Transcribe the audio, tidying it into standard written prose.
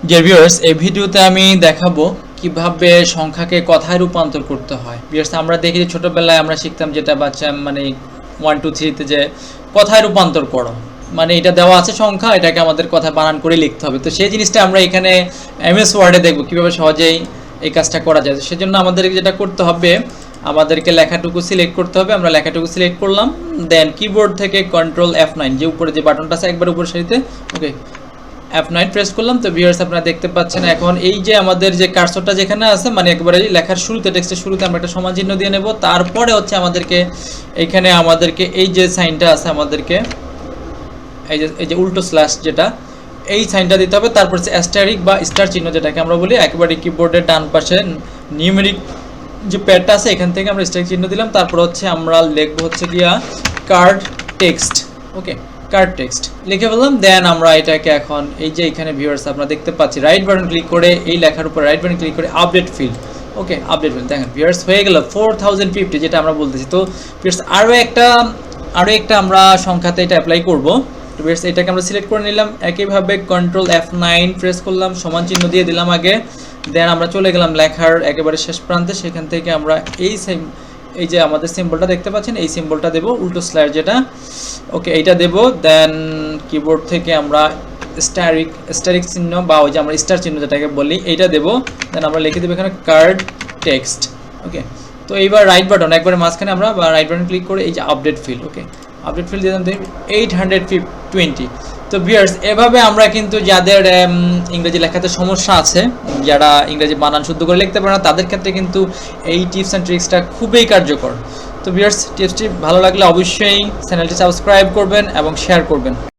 Dear viewers, এই ভিডিওতে আমি দেখাবো কিভাবে সংখ্যাকে কথায় রূপান্তর করতে হয়। ভিউয়ার্স, আমরা দেখি যে ছোটবেলায় আমরা শিখতাম যেটা বাচ্চা মানে 1 2 3 তে যে কথায় রূপান্তর করো, মানে এটা দেওয়া আছে সংখ্যা, এটাকে আমাদের কথা বানান করে লিখতে হবে। তো সেই জিনিসটা আমরা এখানে এমএস ওয়ার্ডে দেখব কিভাবে সহজেই এই কাজটা করা যায়। সেজন্য আমাদেরকে যেটা করতে হবে, আমাদেরকে লেখাটুকু সিলেক্ট করতে হবে। আমরা লেখাটুকু সিলেক্ট করলাম, দেন কিবোর্ড থেকে কন্ট্রোল F9, যে উপরে যে বাটনটা আছে একবার উপর সারিতে, ওকে, F9 প্রেস করলাম। তো ভিউয়ার্স, আপনারা দেখতে পাচ্ছেন এখন এই যে আমাদের যে কার্সরটা যেখানে আছে, মানে একেবারে লেখার শুরুতে, টেক্সটের শুরুতে আমরা একটা সমান চিহ্ন দিয়ে নেব। তারপরে হচ্ছে আমাদেরকে এখানে আমাদেরকে এই যে সাইনটা আছে, আমাদেরকে এই যে উল্টো স্ল্যাশ, যেটা এই সাইনটা দিতে হবে। তারপর হচ্ছে অ্যাস্টারিক বা স্টার চিহ্ন, যেটাকে আমরা বলি একেবারে কিবোর্ডের ডান পাশে নিউমেরিক যে প্যাডটা আছে, এখান থেকে আমরা স্টার চিহ্ন দিলাম। তারপর হচ্ছে আমরা লিখবো হচ্ছে গিয়া কার্ড টেক্সট, ওকে, কার্ড টেক্সট লিখে ফেললাম। দেন আমরা এটাকে এখন এই যে এখানে ভিউয়ার্স আপনারা দেখতে পাচ্ছি, রাইট বাটন ক্লিক করে এই লেখার উপর রাইট বাটন ক্লিক করে আপডেট ফিল্ড, ওকে, আপডেট ফিল্ড। দেখেন ভিউয়ার্স, হয়ে গেল 4050, যেটা আমরা বলতেছি। তো ভিউয়ার্স, আরও একটা আমরা সংখ্যাতে এটা অ্যাপ্লাই করবো। তো ভিউয়ার্স, এটাকে আমরা সিলেক্ট করে নিলাম, একইভাবে কন্ট্রোল F9 প্রেস করলাম, সমান চিহ্ন দিয়ে দিলাম আগে। দেন আমরা চলে গেলাম লেখার একেবারে শেষ প্রান্তে, সেখান থেকে আমরা এই যে আমাদের সিম্বলটা দেখতে পাচ্ছেন, এই সিম্বলটা দেবো, উল্টো স্ল্যাশ যেটা, ওকে, এইটা দেবো। দেন কিবোর্ড থেকে আমরা স্টারিক চিহ্ন বা ওই যে আমরা স্টার চিহ্ন যেটাকে বলি, এইটা দেবো। দেন আমরা লিখে দেবো এখানে কার্ড টেক্সট, ওকে। তো এইবার রাইট বাটন একবারে মাঝখানে আমরা রাইট বাটন ক্লিক করে এই যে আপডেট ফিল্ড, ওকে, আপডেট ফিল্ড দিলাম 820। তো ভিউয়ার্স, এভাবে আমরা কিন্তু যাদের ইংরেজি লেখাতে সমস্যা আছে, যারা ইংরেজি বানান শুদ্ধ করে লিখতে পারে না, তাদের ক্ষেত্রে কিন্তু এই টিপস অ্যান্ড ট্রিক্সটা খুবই কার্যকর। তো ভিউয়ার্স, টিপসটি ভালো লাগলে অবশ্যই চ্যানেলটি সাবস্ক্রাইব করবেন এবং শেয়ার করবেন।